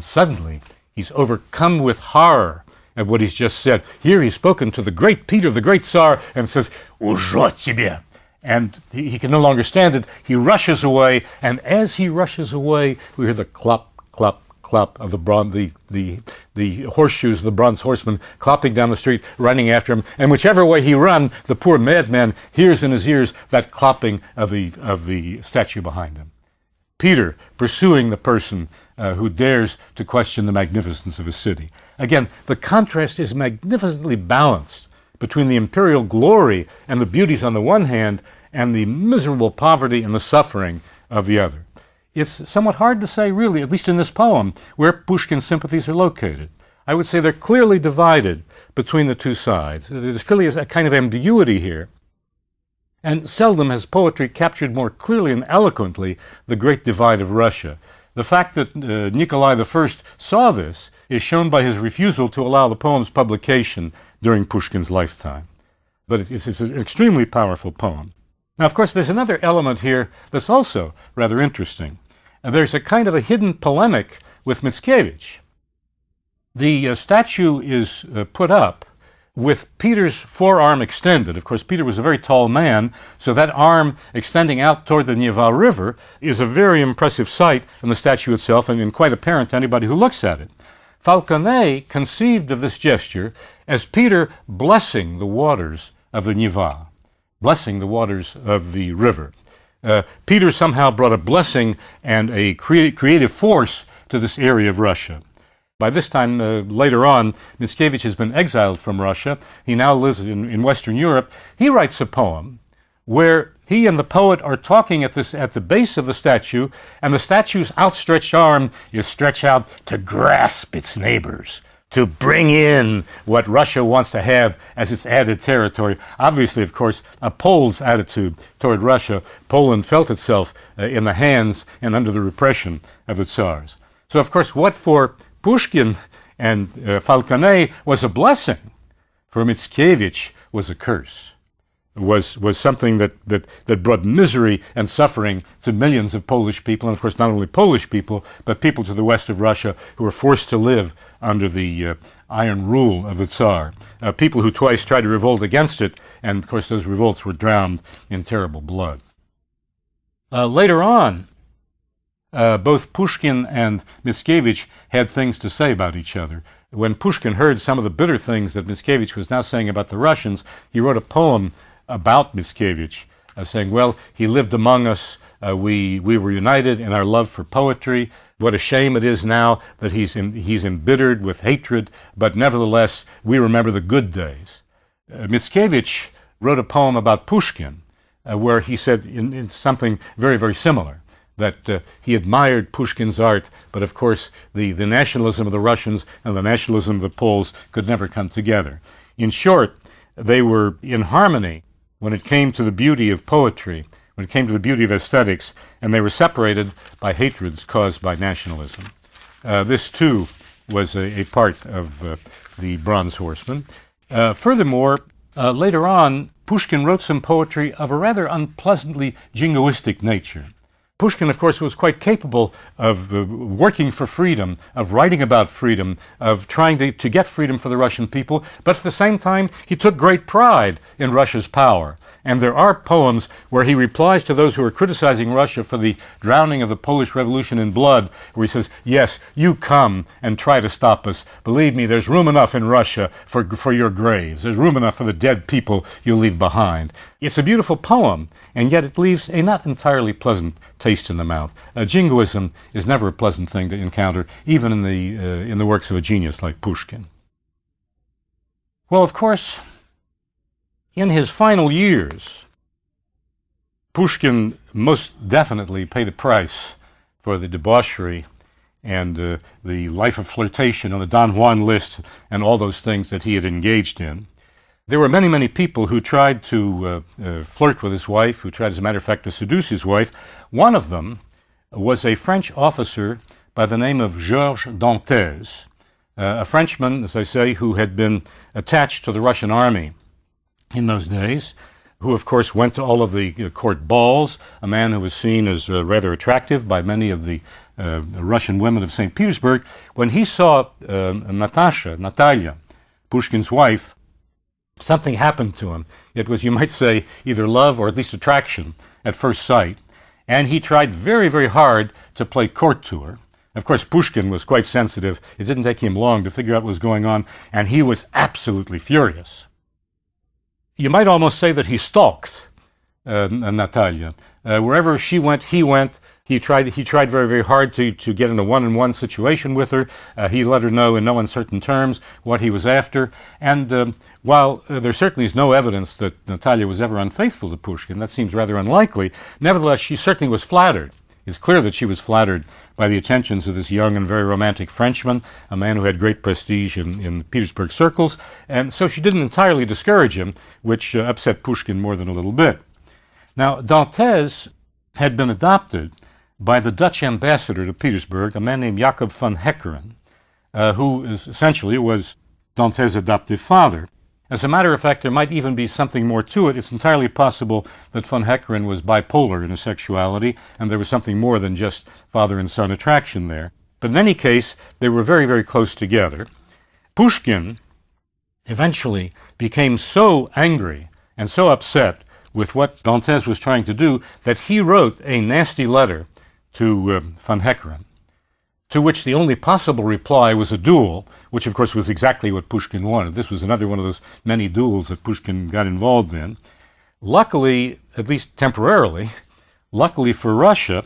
And suddenly, he's overcome with horror at what he's just said. Here he's spoken to the great Peter, the great Tsar, and says, "Ужо тебе!" And he can no longer stand it. He rushes away, and as he rushes away, we hear the clop, clop, clop of the horseshoes, the bronze horsemen, clopping down the street, running after him. And whichever way he run, the poor madman hears in his ears that clopping of the statue behind him. Peter pursuing the person who dares to question the magnificence of a city. Again, the contrast is magnificently balanced between the imperial glory and the beauties on the one hand and the miserable poverty and the suffering of the other. It's somewhat hard to say, really, at least in this poem, where Pushkin's sympathies are located. I would say they're clearly divided between the two sides. There's clearly a kind of ambiguity here. And seldom has poetry captured more clearly and eloquently the great divide of Russia. The fact that Nikolai I saw this is shown by his refusal to allow the poem's publication during Pushkin's lifetime. But it's an extremely powerful poem. Now, of course, there's another element here that's also rather interesting. There's a kind of a hidden polemic with Mickiewicz. The statue is put up with Peter's forearm extended. Of course, Peter was a very tall man, so that arm extending out toward the Neva River is a very impressive sight in the statue itself and quite apparent to anybody who looks at it. Falconet conceived of this gesture as Peter blessing the waters of the Neva, blessing the waters of the river. Peter somehow brought a blessing and a creative force to this area of Russia. By this time, later on, Mickiewicz has been exiled from Russia. He now lives in Western Europe. He writes a poem where he and the poet are talking at the base of the statue, and the statue's outstretched arm is stretched out to grasp its neighbors, to bring in what Russia wants to have as its added territory. Obviously, of course, a Pole's attitude toward Russia. Poland felt itself in the hands and under the repression of the Tsars. So, of course, what for Pushkin and Falconet was a blessing, for Mickiewicz was a curse, was something that brought misery and suffering to millions of Polish people, and of course not only Polish people, but people to the west of Russia who were forced to live under the iron rule of the Tsar. People who twice tried to revolt against it, and of course those revolts were drowned in terrible blood. Later on, both Pushkin and Mickiewicz had things to say about each other. When Pushkin heard some of the bitter things that Mickiewicz was now saying about the Russians, he wrote a poem about Mickiewicz, saying, well, he lived among us, we were united in our love for poetry. What a shame it is now that he's embittered with hatred, but nevertheless, we remember the good days. Mickiewicz wrote a poem about Pushkin, where he said in something very, very similar, that he admired Pushkin's art, but of course the nationalism of the Russians and the nationalism of the Poles could never come together. In short, they were in harmony when it came to the beauty of poetry, when it came to the beauty of aesthetics, and they were separated by hatreds caused by nationalism. This, too, was a part of the Bronze Horseman. Furthermore, later on, Pushkin wrote some poetry of a rather unpleasantly jingoistic nature. Pushkin, of course, was quite capable of working for freedom, of writing about freedom, of trying to get freedom for the Russian people, but at the same time, he took great pride in Russia's power. And there are poems where he replies to those who are criticizing Russia for the drowning of the Polish Revolution in blood, where he says, yes, you come and try to stop us. Believe me, there's room enough in Russia for your graves. There's room enough for the dead people you leave behind. It's a beautiful poem, and yet it leaves a not entirely pleasant taste in the mouth. Jingoism is never a pleasant thing to encounter, even in the works of a genius like Pushkin. Well, of course, in his final years, Pushkin most definitely paid a price for the debauchery and the life of flirtation on the Don Juan list and all those things that he had engaged in. There were many, many people who tried to flirt with his wife, who tried, as a matter of fact, to seduce his wife. One of them was a French officer by the name of Georges Dantès, a Frenchman, as I say, who had been attached to the Russian army in those days, who of course went to all of the court balls, a man who was seen as rather attractive by many of the Russian women of St. Petersburg, when he saw Natalia, Pushkin's wife, something happened to him. It was, you might say, either love or at least attraction at first sight. And he tried very, very hard to play court to her. Of course, Pushkin was quite sensitive. It didn't take him long to figure out what was going on, and he was absolutely furious. You might almost say that he stalked Natalia. Wherever she went, he went. He tried very, very hard to get in a one-on-one situation with her. He let her know in no uncertain terms what he was after. And while there certainly is no evidence that Natalia was ever unfaithful to Pushkin, that seems rather unlikely, nevertheless, she certainly was flattered. It's clear that she was flattered by the attentions of this young and very romantic Frenchman, a man who had great prestige in Petersburg circles, and so she didn't entirely discourage him, which upset Pushkin more than a little bit. Now, Dantes had been adopted by the Dutch ambassador to Petersburg, a man named Jacob van Heckeren, who essentially was Dantes' adoptive father. As a matter of fact, there might even be something more to it. It's entirely possible that von Heckeren was bipolar in his sexuality, and there was something more than just father and son attraction there. But in any case, they were very, very close together. Pushkin eventually became so angry and so upset with what Dantes was trying to do that he wrote a nasty letter to von Heckeren, to which the only possible reply was a duel, which of course was exactly what Pushkin wanted. This was another one of those many duels that Pushkin got involved in. Luckily, at least temporarily, luckily for Russia,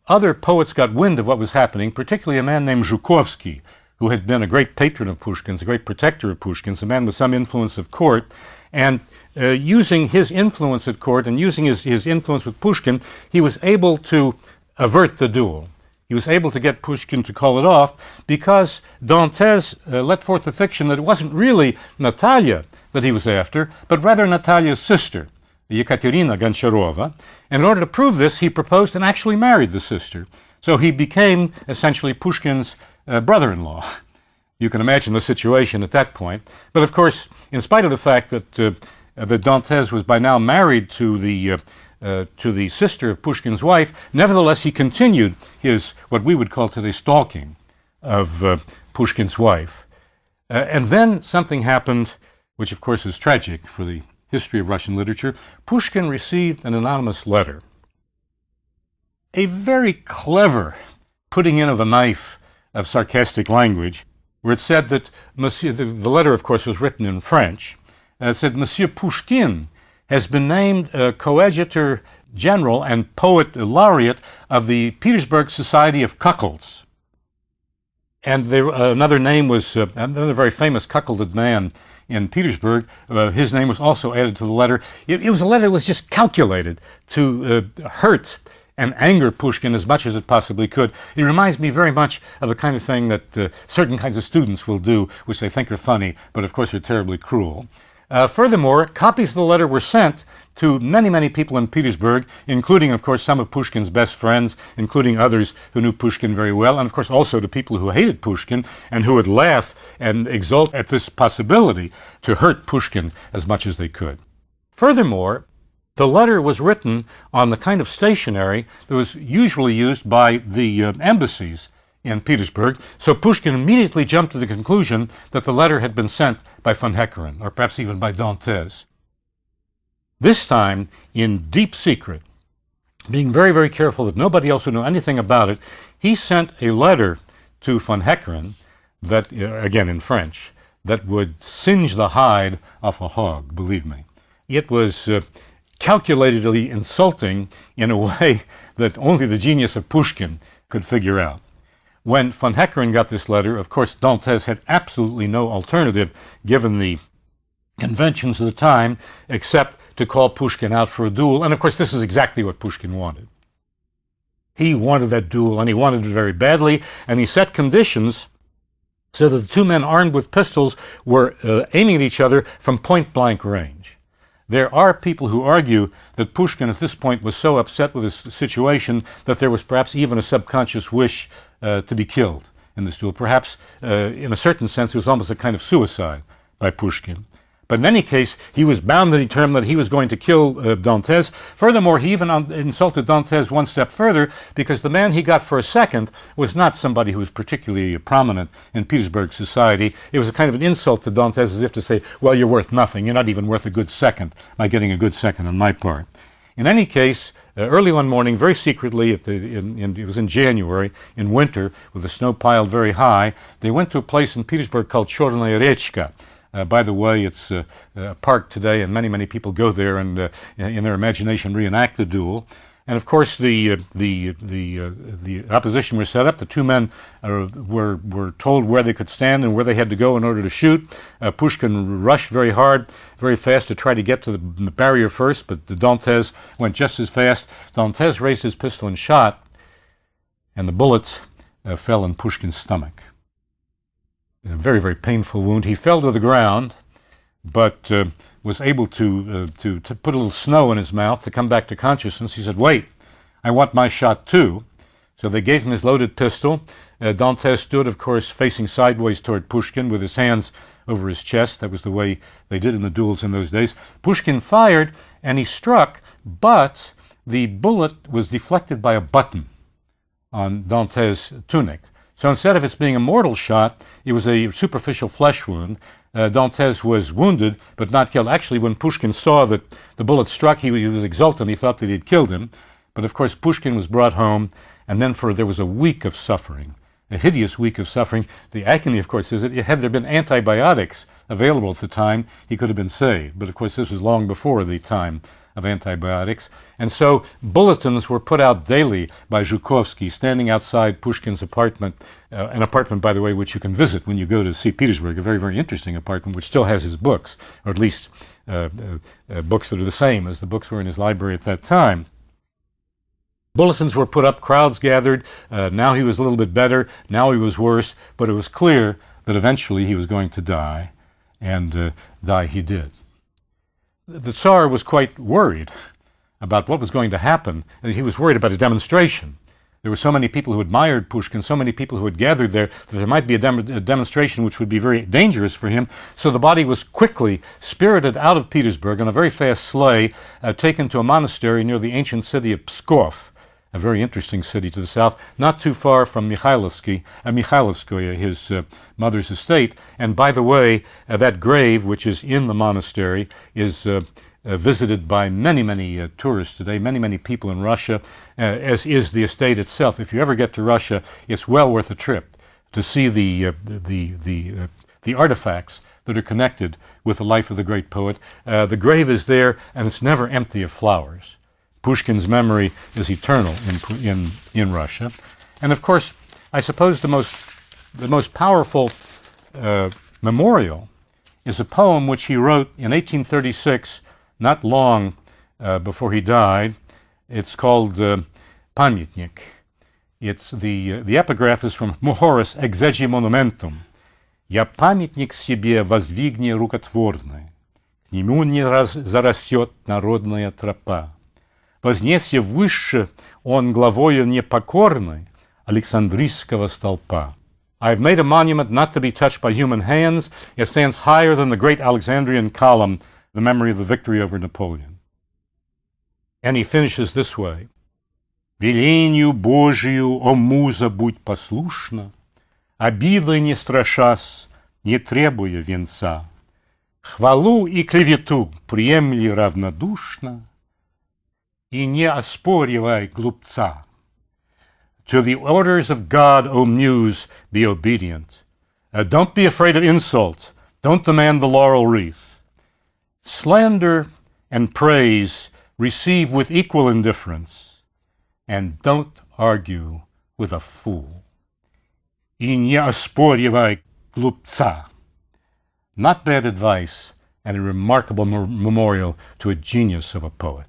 other poets got wind of what was happening, particularly a man named Zhukovsky, who had been a great patron of Pushkin's, a great protector of Pushkin's, a man with some influence at court, and using his influence at court and using his influence with Pushkin, he was able to avert the duel. He was able to get Pushkin to call it off because Dantes let forth the fiction that it wasn't really Natalia that he was after, but rather Natalia's sister, Yekaterina Goncharova. And in order to prove this, he proposed and actually married the sister. So he became essentially Pushkin's brother-in-law. You can imagine the situation at that point. But of course, in spite of the fact that Dantes was by now married to the sister of Pushkin's wife, nevertheless he continued his, what we would call today, stalking of Pushkin's wife. And then something happened, which of course is tragic for the history of Russian literature. Pushkin received an anonymous letter, a very clever putting in of a knife of sarcastic language, where it said that the letter, of course, was written in French. It said, Monsieur Pushkin has been named Coadjutor General and Poet Laureate of the Petersburg Society of Cuckolds. And another name was, another very famous cuckolded man in Petersburg, his name was also added to the letter. It was a letter that was just calculated to hurt and anger Pushkin as much as it possibly could. It reminds me very much of the kind of thing that certain kinds of students will do, which they think are funny, but of course are terribly cruel. Furthermore, copies of the letter were sent to many, many people in Petersburg, including, of course, some of Pushkin's best friends, including others who knew Pushkin very well, and, of course, also to people who hated Pushkin and who would laugh and exult at this possibility to hurt Pushkin as much as they could. Furthermore, the letter was written on the kind of stationery that was usually used by the embassies in Petersburg, so Pushkin immediately jumped to the conclusion that the letter had been sent by von Heckeren, or perhaps even by Dantes. This time, in deep secret, being very, very careful that nobody else would know anything about it, he sent a letter to von Heckeren that, again in French, that would singe the hide off a hog, believe me. It was calculatedly insulting in a way that only the genius of Pushkin could figure out. When von Heckeren got this letter, of course, Dantes had absolutely no alternative, given the conventions of the time, except to call Pushkin out for a duel. And of course, this is exactly what Pushkin wanted. He wanted that duel, and he wanted it very badly, and he set conditions so that the two men armed with pistols were aiming at each other from point-blank range. There are people who argue that Pushkin at this point was so upset with his situation that there was perhaps even a subconscious wish to be killed in this duel. Perhaps, in a certain sense, it was almost a kind of suicide by Pushkin. But in any case, he was bound and determined that he was going to kill Dantes. Furthermore, he even insulted Dantes one step further, because the man he got for a second was not somebody who was particularly prominent in Petersburg society. It was a kind of an insult to Dantes, as if to say, well, you're worth nothing. You're not even worth a good second by getting a good second on my part. In any case, early one morning, very secretly, it was in January, in winter, with the snow piled very high, they went to a place in Petersburg called Chornaya Rechka. By the way, it's a park today, and many people go there and, in their imagination, reenact the duel. And of course, the opposition were set up. The two men were told where they could stand and where they had to go in order to shoot. Pushkin rushed very hard, very fast to try to get to the barrier first, but the Dantes went just as fast. Dantes raised his pistol and shot, and the bullet fell in Pushkin's stomach. A very painful wound. He fell to the ground, but was able to put a little snow in his mouth to come back to consciousness. He said, wait, I want my shot too. So they gave him his loaded pistol. Dantes stood, of course, facing sideways toward Pushkin with his hands over his chest. That was the way they did in the duels in those days. Pushkin fired, and he struck, but the bullet was deflected by a button on Dantes' tunic. So instead of it being a mortal shot, it was a superficial flesh wound. Dantes was wounded, but not killed. Actually, when Pushkin saw that the bullet struck, he was exultant. He thought that he'd killed him. But of course, Pushkin was brought home, and then there was a week of suffering, a hideous week of suffering. The agony, of course, is that had there been antibiotics available at the time, he could have been saved. But of course, this was long before the time of antibiotics. And so bulletins were put out daily by Zhukovsky, standing outside Pushkin's apartment, an apartment, by the way, which you can visit when you go to see Petersburg, a very interesting apartment, which still has his books, or at least books that are the same as the books were in his library at that time. Bulletins were put up, crowds gathered. Now he was a little bit better, now he was worse, but it was clear that eventually he was going to die, and die he did. The Tsar was quite worried about what was going to happen. He was worried about his demonstration. There were so many people who admired Pushkin, so many people who had gathered there, that there might be a demonstration which would be very dangerous for him. So the body was quickly spirited out of Petersburg on a very fast sleigh, taken to a monastery near the ancient city of Pskov, a very interesting city to the south, not too far from Mikhailovskoye, his mother's estate. And by the way, that grave, which is in the monastery, is visited by many tourists today, many people in Russia, as is the estate itself. If you ever get to Russia, it's well worth a trip to see the artifacts that are connected with the life of the great poet. The grave is there, and it's never empty of flowers. Pushkin's memory is eternal in Russia. And of course, I suppose the most powerful memorial is a poem which he wrote in 1836, not long before he died. It's called Pamyatnik. It's the epigraph is from Horace Exegi Monumentum. «Я памятник себе воздвигни рукотворный, к нему не зарастет народная тропа. Вознесся выше он главою непокорной Александрийского столпа». I've made a monument not to be touched by human hands. It stands higher than the great Alexandrian column, the memory of the victory over Napoleon. And he finishes this way. «Велению Божию, о муза, будь послушна, обиды не страшась, не требуя венца. Хвалу и клевету приемли равнодушно, и не оспоривай глупца. To the orders of God, O muse, be obedient. Don't be afraid of insult. Don't demand the laurel wreath. Slander and praise receive with equal indifference, and don't argue with a fool. И не оспоривай глупца. Not bad advice, and a remarkable memorial to a genius of a poet.